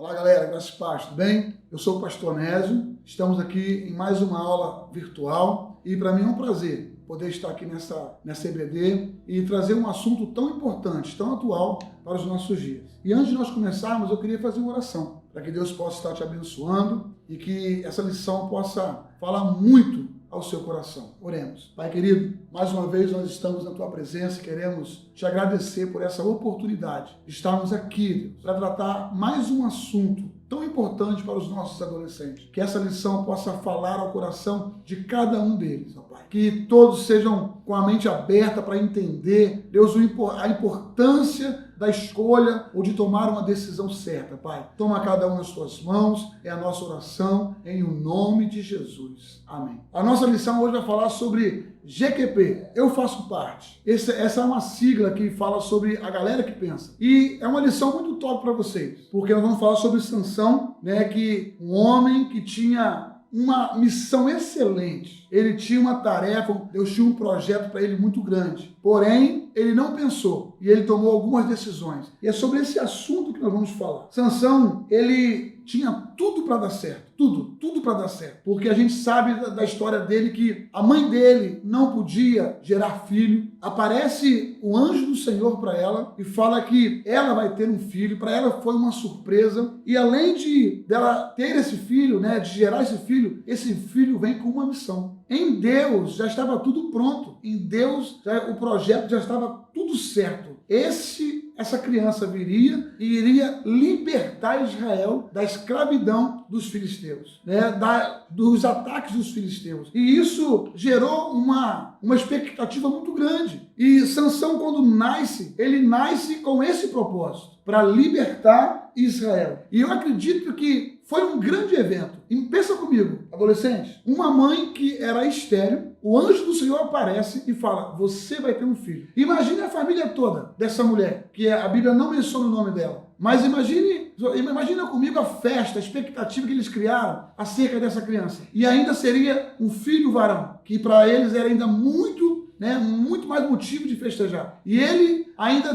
Olá galera, graças a Deus, tudo bem? Eu sou o pastor Nésio, estamos aqui em mais uma aula virtual e para mim é um prazer poder estar aqui nessa EBD e trazer um assunto tão importante, tão atual para os nossos dias. E antes de nós começarmos, eu queria fazer uma oração para que Deus possa estar te abençoando e que essa lição possa falar muito ao seu coração. Oremos. Pai querido, mais uma vez nós estamos na tua presença e queremos te agradecer por essa oportunidade de estarmos aqui para tratar mais um assunto tão importante para os nossos adolescentes. Que essa lição possa falar ao coração de cada um deles, ó Pai. Que todos sejam com a mente aberta para entender, Deus, a importância da escolha ou de tomar uma decisão certa, Pai. Toma cada um nas tuas mãos, é a nossa oração, em o nome de Jesus. Amém. A nossa lição hoje vai falar sobre GQP, eu faço parte. Essa é uma sigla que fala sobre a galera que pensa. E é uma lição muito top para vocês, porque nós vamos falar sobre Sansão, né, que um homem que tinha uma missão excelente. Ele tinha uma tarefa, Deus tinha um projeto para ele muito grande. Porém, ele não pensou e ele tomou algumas decisões. E é sobre esse assunto que nós vamos falar. Sansão, ele tinha tudo para dar certo. Tudo para dar certo. Porque a gente sabe da história dele que a mãe dele não podia gerar filho. Aparece o anjo do Senhor para ela e fala que ela vai ter um filho. Para ela foi uma surpresa. E além dela ter esse filho, né, de gerar esse filho vem com uma missão. Em Deus já estava tudo pronto. Em Deus o projeto já estava tudo certo. Essa criança viria e iria libertar Israel da escravidão dos filisteus, né? Dos ataques dos filisteus. E isso gerou uma expectativa muito grande. E Sansão, quando nasce, ele nasce com esse propósito, para libertar Israel. E eu acredito que foi um grande evento. E pensa comigo, adolescente, uma mãe que era estéril, o anjo do Senhor aparece e fala, você vai ter um filho. Imagine a família toda dessa mulher, que a Bíblia não menciona o nome dela. Mas imagina comigo a festa, a expectativa que eles criaram acerca dessa criança. E ainda seria um filho varão, que para eles era ainda muito mais motivo de festejar. E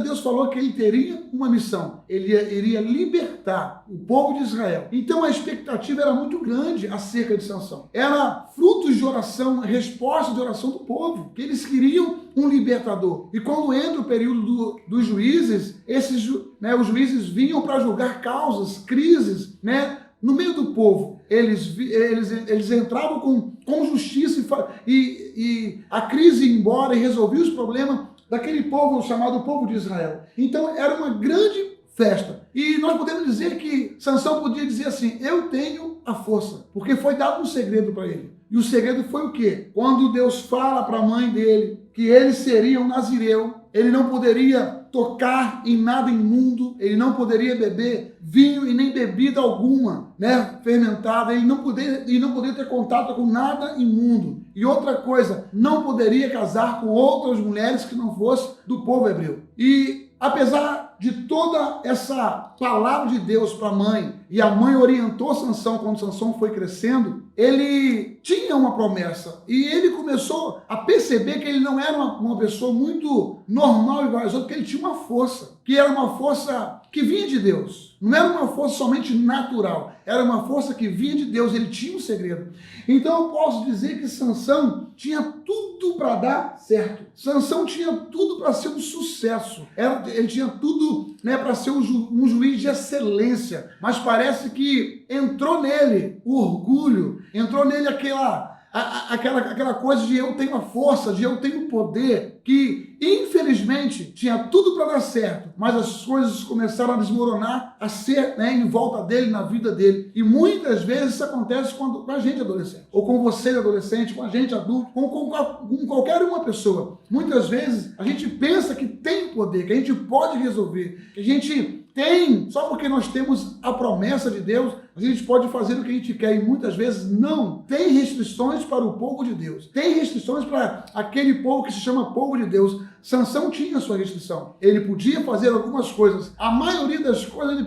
Deus falou que ele teria uma missão. Ele iria libertar o povo de Israel. Então a expectativa era muito grande acerca de Sansão. Era frutos de oração, resposta de oração do povo, que eles queriam um libertador. E quando entra o período dos juízes, os juízes vinham para julgar causas, crises, no meio do povo. Eles entravam com justiça e a crise ia embora e resolvia os problemas daquele povo chamado povo de Israel. Então era uma grande festa. E nós podemos dizer que Sansão podia dizer assim, eu tenho a força, porque foi dado um segredo para ele. E o segredo foi o quê? Quando Deus fala para a mãe dele que ele seria um nazireu, ele não poderia tocar em nada imundo, ele não poderia beber vinho e nem bebida alguma, fermentada, ele não poderia ter contato com nada imundo. E outra coisa, não poderia casar com outras mulheres que não fosse do povo hebreu. E apesar de toda essa palavra de Deus para a mãe, e a mãe orientou Sansão quando Sansão foi crescendo, ele tinha uma promessa. E ele começou a perceber que ele não era uma pessoa muito normal igual às outras, porque ele tinha uma força, que era uma força que vinha de Deus. Não era uma força somente natural, era uma força que vinha de Deus, ele tinha um segredo. Então eu posso dizer que Sansão tinha tudo para dar certo. Sansão tinha tudo para ser um sucesso. Ele tinha tudo para ser um juiz de excelência. Mas parece que entrou nele o orgulho, entrou nele aquela coisa de eu tenho a força, de eu tenho o poder, que infelizmente tinha tudo para dar certo, mas as coisas começaram a desmoronar, a ser em volta dele, na vida dele. E muitas vezes isso acontece com a gente adolescente, ou com você adolescente, com a gente adulto, com qualquer uma pessoa. Muitas vezes a gente pensa que tem poder, que a gente pode resolver, que a gente tem, só porque nós temos a promessa de Deus, a gente pode fazer o que a gente quer, e muitas vezes não. Tem restrições para o povo de Deus. Tem restrições para aquele povo que se chama povo de Deus. Sansão tinha sua restrição. Ele podia fazer algumas coisas. A maioria das coisas ele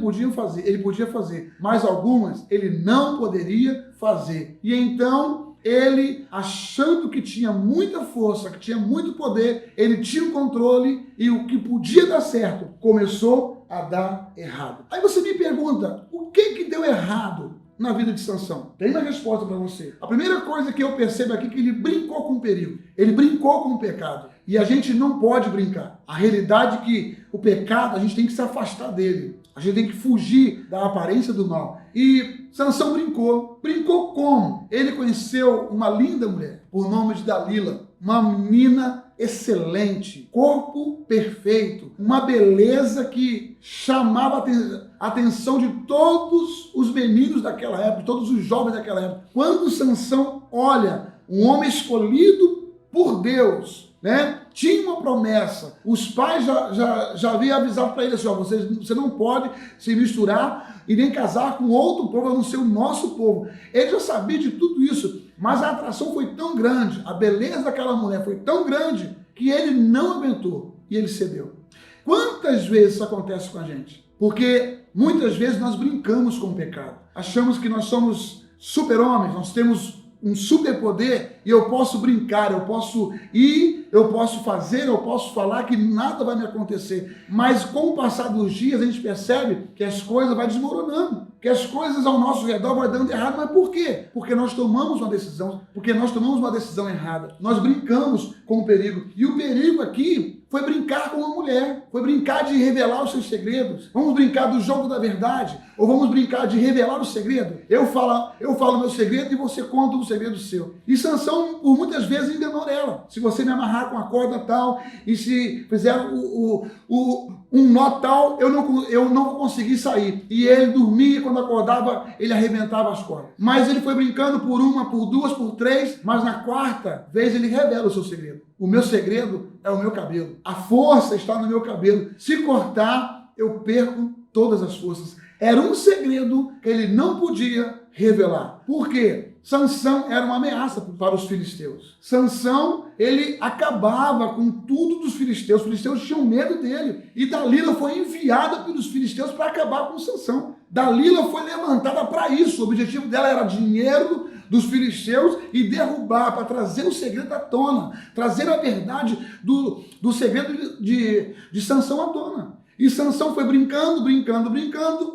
podia fazer, mas algumas ele não poderia fazer. E então ele, achando que tinha muita força, que tinha muito poder, ele tinha o controle, e o que podia dar certo começou a dar errado. Aí você me pergunta, o que deu errado na vida de Sansão? Tem uma resposta para você. A primeira coisa que eu percebo aqui é que ele brincou com o perigo. Ele brincou com o pecado. E a gente não pode brincar. A realidade é que o pecado, a gente tem que se afastar dele. A gente tem que fugir da aparência do mal. E Sansão brincou. Brincou como? Ele conheceu uma linda mulher, por nome de Dalila. Uma menina excelente, corpo perfeito, uma beleza que chamava a atenção de todos os meninos daquela época, todos os jovens daquela época. Quando Sansão olha um homem escolhido por Deus, né? Tinha uma promessa, os pais já haviam avisado para ele assim, ó, você não pode se misturar e nem casar com outro povo, a não ser o nosso povo. Ele já sabia de tudo isso, mas a atração foi tão grande, a beleza daquela mulher foi tão grande, que ele não aguentou e ele cedeu. Quantas vezes isso acontece com a gente? Porque muitas vezes nós brincamos com o pecado, achamos que nós somos super-homens, nós temos um superpoder e eu posso brincar, eu posso ir, eu posso fazer, eu posso falar que nada vai me acontecer. Mas com o passar dos dias a gente percebe que as coisas vão desmoronando, que as coisas ao nosso redor vão dando errado. Mas por quê? Porque nós tomamos uma decisão, errada. Nós brincamos com o perigo. E o perigo aqui foi brincar com uma mulher, foi brincar de revelar os seus segredos. Vamos brincar do jogo da verdade? Ou vamos brincar de revelar o segredo? Eu falo meu segredo e você conta um segredo seu. E Sansão, por muitas vezes, enganou ela. Se você me amarrar com a corda tal, e se fizer um nó tal, eu não vou conseguir sair. E ele dormia, quando acordava, ele arrebentava as cordas. Mas ele foi brincando por uma, por duas, por três, mas na quarta vez ele revela o seu segredo. O meu segredo é o meu cabelo. A força está no meu cabelo. Se cortar, eu perco todas as forças. Era um segredo que ele não podia revelar. Por quê? Sansão era uma ameaça para os filisteus. Sansão, ele acabava com tudo dos filisteus. Os filisteus tinham medo dele. E Dalila foi enviada pelos filisteus para acabar com Sansão. Dalila foi levantada para isso. O objetivo dela era dinheiro dos filisteus e derrubar, para trazer o segredo à tona, trazer a verdade do segredo de Sansão à tona. E Sansão foi brincando,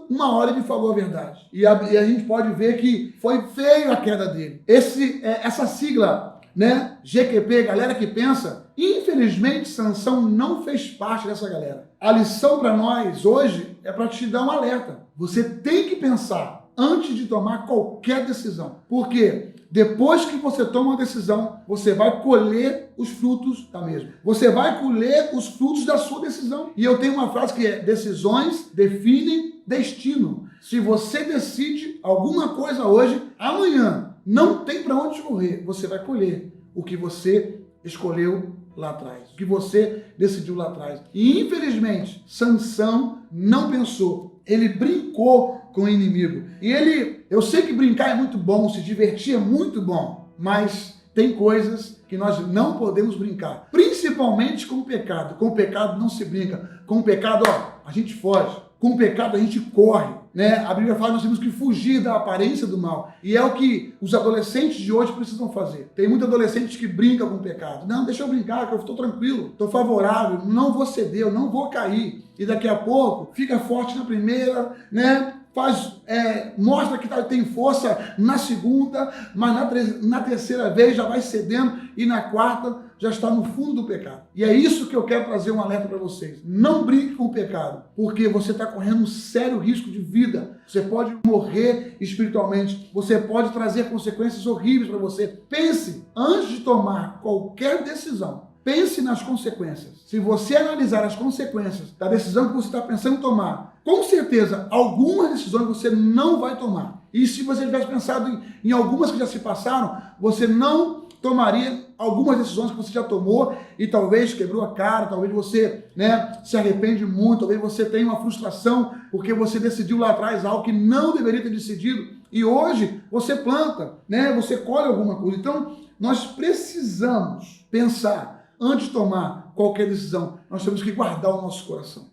uma hora ele falou a verdade. E a gente pode ver que foi feio a queda dele. Essa sigla, né, GQP, galera que pensa, infelizmente Sansão não fez parte dessa galera. A lição para nós hoje é para te dar um alerta. Você tem que pensar antes de tomar qualquer decisão. Porque depois que você toma uma decisão, você vai colher os frutos da mesma. Você vai colher os frutos da sua decisão. E eu tenho uma frase que é: decisões definem destino. Se você decide alguma coisa hoje, amanhã não tem para onde correr. Você vai colher o que você escolheu lá atrás, o que você decidiu lá atrás. E infelizmente, Sansão não pensou. Ele brincou com o inimigo. E eu sei que brincar é muito bom, se divertir é muito bom, mas tem coisas que nós não podemos brincar, principalmente com o pecado. Com o pecado não se brinca. Com o pecado, a gente foge. Com o pecado a gente corre, né? A Bíblia fala que nós temos que fugir da aparência do mal. E é o que os adolescentes de hoje precisam fazer. Tem muitos adolescentes que brincam com o pecado. Não, deixa eu brincar, que eu estou tranquilo, estou favorável, não vou ceder, eu não vou cair. E daqui a pouco fica forte na primeira, né? Mostra que tem força na segunda, mas na terceira vez já vai cedendo e na quarta já está no fundo do pecado. E é isso que eu quero trazer um alerta para vocês. Não brinque com o pecado, porque você está correndo um sério risco de vida. Você pode morrer espiritualmente, você pode trazer consequências horríveis para você. Pense antes de tomar qualquer decisão. Pense nas consequências. Se você analisar as consequências da decisão que você está pensando em tomar, com certeza, algumas decisões você não vai tomar. E se você tivesse pensado em algumas que já se passaram, você não tomaria algumas decisões que você já tomou e talvez quebrou a cara, talvez você, né, se arrepende muito, talvez você tenha uma frustração porque você decidiu lá atrás algo que não deveria ter decidido e hoje você planta, né, você colhe alguma coisa. Então, nós precisamos pensar antes de tomar qualquer decisão. Nós temos que guardar o nosso coração.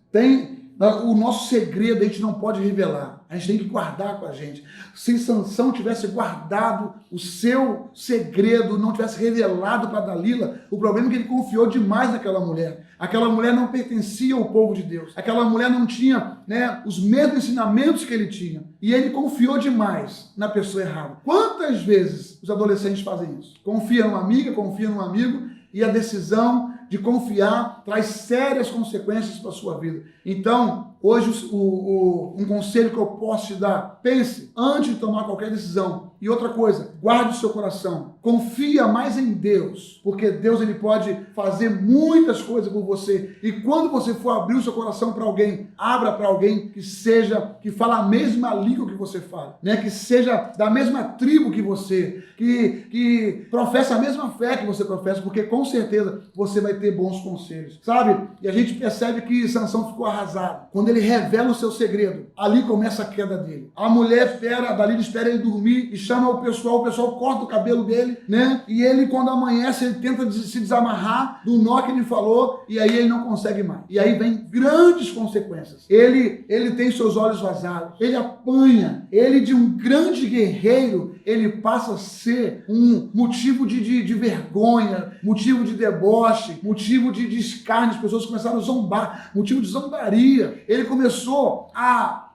O nosso segredo a gente não pode revelar. A gente tem que guardar com a gente. Se Sansão tivesse guardado o seu segredo, não tivesse revelado para Dalila, o problema é que ele confiou demais naquela mulher. Aquela mulher não pertencia ao povo de Deus. Aquela mulher não tinha, os mesmos ensinamentos que ele tinha. E ele confiou demais na pessoa errada. Quantas vezes os adolescentes fazem isso? Confia numa amiga, confia num amigo, e a decisão de confiar traz sérias consequências para a sua vida. Então, hoje, um conselho que eu posso te dar: pense antes de tomar qualquer decisão. E outra coisa, guarde o seu coração. Confia mais em Deus, porque Deus ele pode fazer muitas coisas por você. E quando você for abrir o seu coração para alguém, abra para alguém que fala a mesma língua que você fala, que seja da mesma tribo que você, que professa a mesma fé que você professa, porque com certeza você vai ter bons conselhos, sabe? E a gente percebe que Sansão ficou arrasado. Quando ele revela o seu segredo, ali começa a queda dele. A mulher a Dalila espera ele dormir e chama o pessoal corta o cabelo dele, E ele, quando amanhece, ele tenta se desamarrar do nó que ele falou, e aí ele não consegue mais. E aí vem grandes consequências. Ele tem seus olhos vazados, ele apanha, ele de um grande guerreiro, ele passa a ser um motivo de vergonha, motivo de deboche, motivo de escárnio. As pessoas começaram a zombar, motivo de zombaria. Ele começou a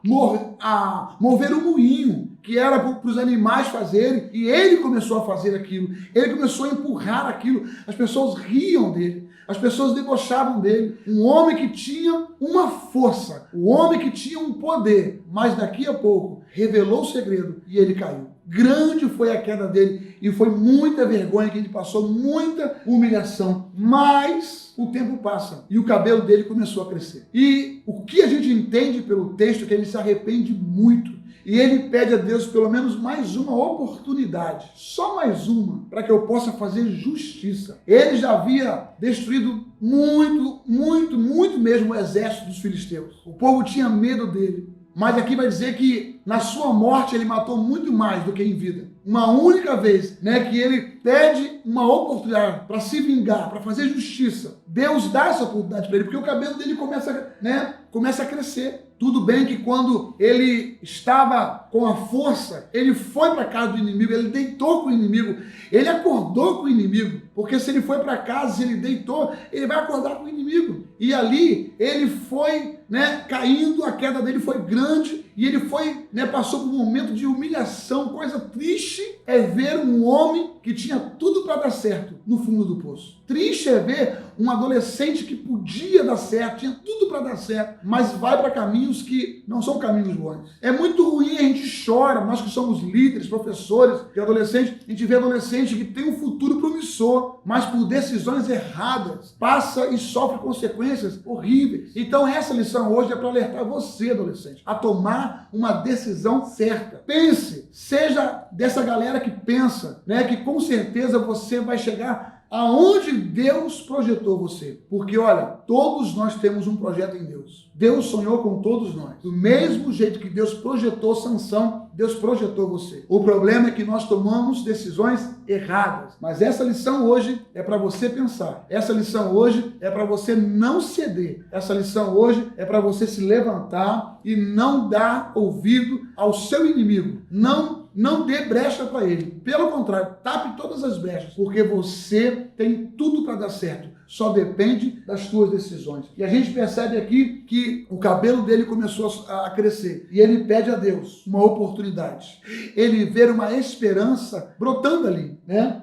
mover o moinho, que era para os animais fazerem, e ele começou a fazer aquilo. Ele começou a empurrar aquilo. As pessoas riam dele, as pessoas debochavam dele. Um homem que tinha uma força, um homem que tinha um poder, mas daqui a pouco revelou o segredo e ele caiu. Grande foi a queda dele e foi muita vergonha que ele passou, muita humilhação. Mas o tempo passa e o cabelo dele começou a crescer. E o que a gente entende pelo texto é que ele se arrepende muito. E ele pede a Deus pelo menos mais uma oportunidade, só mais uma, para que eu possa fazer justiça. Ele já havia destruído muito mesmo o exército dos filisteus. O povo tinha medo dele. Mas aqui vai dizer que na sua morte ele matou muito mais do que em vida. Uma única vez, que ele pede uma oportunidade para se vingar, para fazer justiça. Deus dá essa oportunidade para ele, porque o cabelo dele começa a crescer. Tudo bem que quando ele estava com a força, ele foi para a casa do inimigo, ele deitou com o inimigo, ele acordou com o inimigo, porque se ele foi para casa, se ele deitou, ele vai acordar com o inimigo. E ali ele foi caindo, a queda dele foi grande, e ele passou por um momento de humilhação. Coisa triste é ver um homem que tinha tudo para dar certo no fundo do poço. Triste é ver um adolescente que podia dar certo, tinha tudo para dar certo, mas vai para caminhos que não são caminhos bons. É muito ruim, a gente chora, nós que somos líderes, professores de adolescentes, a gente vê adolescente que tem um futuro promissor, mas por decisões erradas, passa e sofre consequências horríveis. Então essa lição hoje é para alertar você, adolescente, a tomar uma decisão certa. Pense, seja dessa galera que pensa, que com certeza você vai chegar aonde Deus projetou você. Porque, olha, todos nós temos um projeto em Deus. Deus sonhou com todos nós. Do mesmo jeito que Deus projetou Sansão, Deus projetou você. O problema é que nós tomamos decisões erradas. Mas essa lição hoje é para você pensar. Essa lição hoje é para você não ceder. Essa lição hoje é para você se levantar e não dar ouvido ao seu inimigo. Não dê brecha para ele. Pelo contrário, tape todas as brechas, porque você tem tudo para dar certo. Só depende das suas decisões. E a gente percebe aqui que o cabelo dele começou a crescer. E ele pede a Deus uma oportunidade. Ele vê uma esperança brotando ali,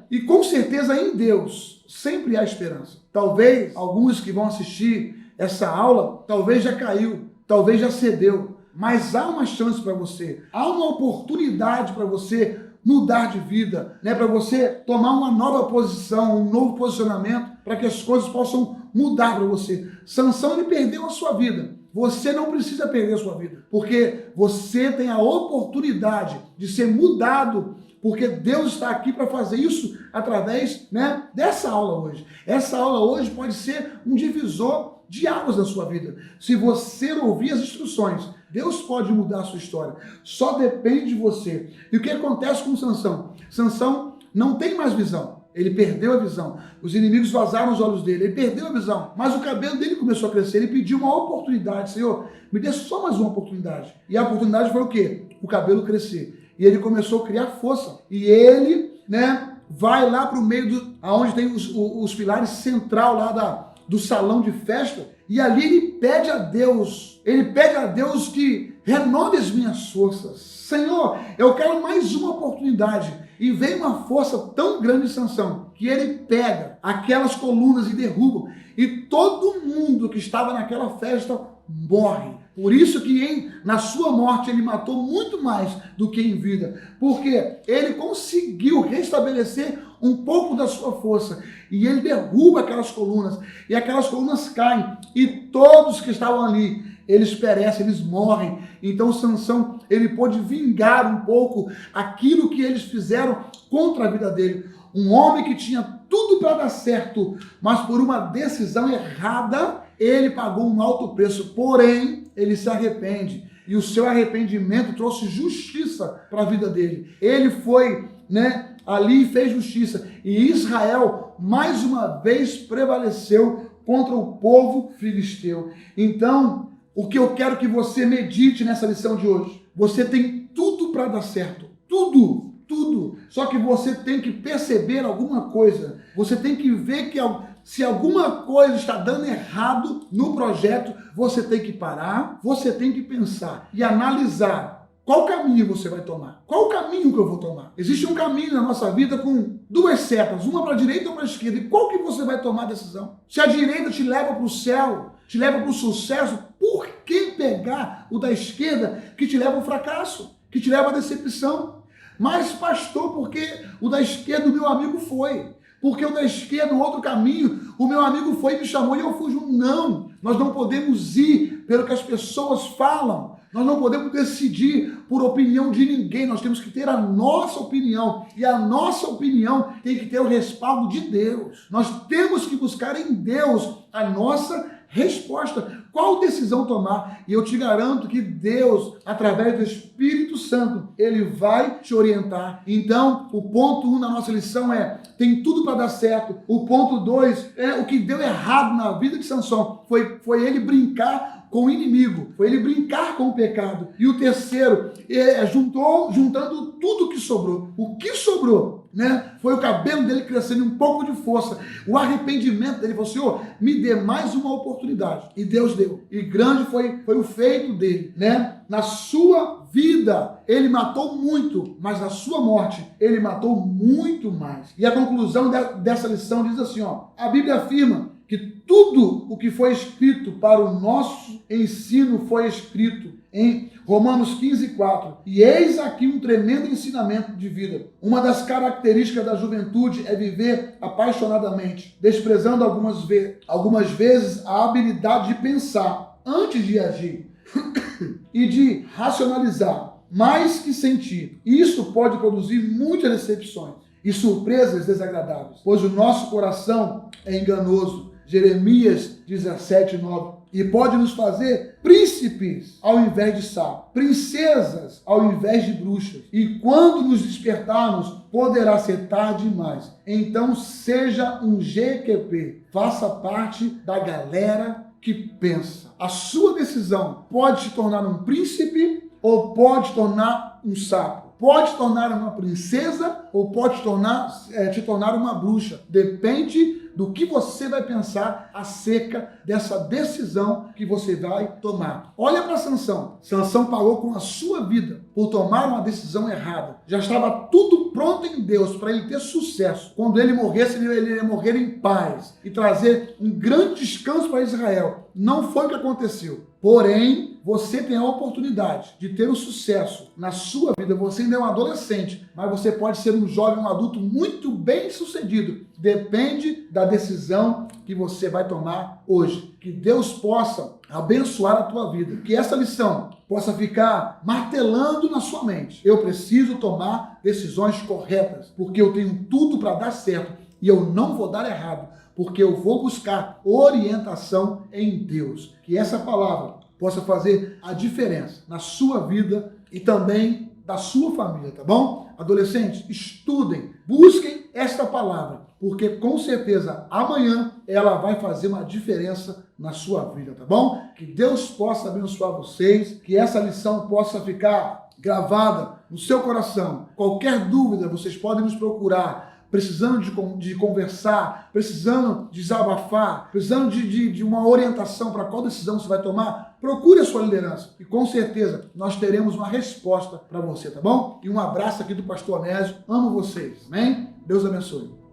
E com certeza em Deus sempre há esperança. Talvez alguns que vão assistir essa aula, talvez já caiu, talvez já cedeu. Mas há uma chance para você, há uma oportunidade para você mudar de vida, para você tomar uma nova posição, um novo posicionamento, para que as coisas possam mudar para você. Sansão, ele perdeu a sua vida. Você não precisa perder a sua vida, porque você tem a oportunidade de ser mudado, porque Deus está aqui para fazer isso através dessa aula hoje. Essa aula hoje pode ser um divisor de águas na sua vida. Se você ouvir as instruções, Deus pode mudar a sua história. Só depende de você. E o que acontece com Sansão? Sansão não tem mais visão. Ele perdeu a visão. Os inimigos vazaram os olhos dele. Ele perdeu a visão. Mas o cabelo dele começou a crescer. Ele pediu uma oportunidade. Senhor, me dê só mais uma oportunidade. E a oportunidade foi o quê? O cabelo crescer. E ele começou a criar força. E ele, vai lá para o meio onde tem os pilares central lá do salão de festa. E ali ele pede a Deus. Ele pede a Deus que renove as minhas forças. Senhor, eu quero mais uma oportunidade. E vem uma força tão grande de Sansão que ele pega aquelas colunas e derruba. E todo mundo que estava naquela festa morre. Por isso que na sua morte ele matou muito mais do que em vida. Porque ele conseguiu restabelecer um pouco da sua força. E ele derruba aquelas colunas. E aquelas colunas caem. E todos que estavam ali, eles perecem, eles morrem. Então Sansão, ele pôde vingar um pouco aquilo que eles fizeram contra a vida dele. Um homem que tinha tudo para dar certo, mas por uma decisão errada, ele pagou um alto preço. Porém, ele se arrepende. E o seu arrependimento trouxe justiça para a vida dele. Ele foi, ali e fez justiça. E Israel, mais uma vez, prevaleceu contra o povo filisteu. Então, o que eu quero que você medite nessa lição de hoje. Você tem tudo para dar certo. Tudo. Só que você tem que perceber alguma coisa. Você tem que ver que se alguma coisa está dando errado no projeto, você tem que parar, você tem que pensar e analisar qual caminho você vai tomar. Qual o caminho que eu vou tomar? Existe um caminho na nossa vida com duas setas, uma para a direita e uma para a esquerda. E qual que você vai tomar a decisão? Se a direita te leva para o céu, te leva para o sucesso, por que pegar o da esquerda que te leva ao fracasso, que te leva à decepção? Mas, pastor, porque o da esquerda o meu amigo foi. Porque o da esquerda, o outro caminho, o meu amigo foi e me chamou e eu fui junto. Não, nós não podemos ir pelo que as pessoas falam. Nós não podemos decidir por opinião de ninguém. Nós temos que ter a nossa opinião. E a nossa opinião tem que ter o respaldo de Deus. Nós temos que buscar em Deus a nossa resposta. Qual decisão tomar? E eu te garanto que Deus, através do Espírito Santo, Ele vai te orientar. Então, o ponto 1 da nossa lição tem tudo para dar certo. O ponto 2 o que deu errado na vida de Sansão. Foi ele brincar com o inimigo. Foi ele brincar com o pecado. E o terceiro, juntando tudo que sobrou. O que sobrou? Foi o cabelo dele crescendo um pouco de força. O arrependimento dele falou: Senhor, me dê mais uma oportunidade. E Deus deu. E grande foi o feito dele. Na sua vida, ele matou muito, mas na sua morte, ele matou muito mais. E a conclusão dessa lição diz assim: a Bíblia afirma que tudo o que foi escrito para o nosso ensino foi escrito em Romanos 15:4. E eis aqui um tremendo ensinamento de vida. Uma das características da juventude é viver apaixonadamente, desprezando algumas vezes a habilidade de pensar antes de agir e de racionalizar mais que sentir. Isso pode produzir muitas decepções e surpresas desagradáveis, pois o nosso coração é enganoso. Jeremias 17:9. E pode nos fazer príncipes ao invés de sábios, princesas ao invés de bruxas. E quando nos despertarmos, poderá ser tarde demais. Então seja um GQP, faça parte da galera que pensa. A sua decisão pode te tornar um príncipe ou pode te tornar um sapo. Pode te tornar uma princesa ou pode te tornar uma bruxa. Depende do que você vai pensar acerca dessa decisão que você vai tomar. Olha para Sansão. Sansão pagou com a sua vida por tomar uma decisão errada. Já estava tudo pronto em Deus para ele ter sucesso. Quando ele morresse, ele ia morrer em paz e trazer um grande descanso para Israel. Não foi o que aconteceu. Porém, você tem a oportunidade de ter um sucesso na sua vida. Você ainda é um adolescente, mas você pode ser um jovem, um adulto muito bem sucedido. Depende da decisão que você vai tomar hoje. Que Deus possa abençoar a tua vida. Que essa lição possa ficar martelando na sua mente. Eu preciso tomar decisões corretas, porque eu tenho tudo para dar certo e eu não vou dar errado, porque eu vou buscar orientação em Deus. Que essa palavra possa fazer a diferença na sua vida e também da sua família, tá bom? Adolescentes, estudem, busquem esta palavra porque com certeza amanhã ela vai fazer uma diferença na sua vida, tá bom? Que Deus possa abençoar vocês, que essa lição possa ficar gravada no seu coração. Qualquer dúvida, vocês podem nos procurar, precisando de conversar, precisando desabafar, precisando de uma orientação para qual decisão você vai tomar, procure a sua liderança e com certeza nós teremos uma resposta para você, tá bom? E um abraço aqui do Pastor Onésio, amo vocês, amém? Deus abençoe.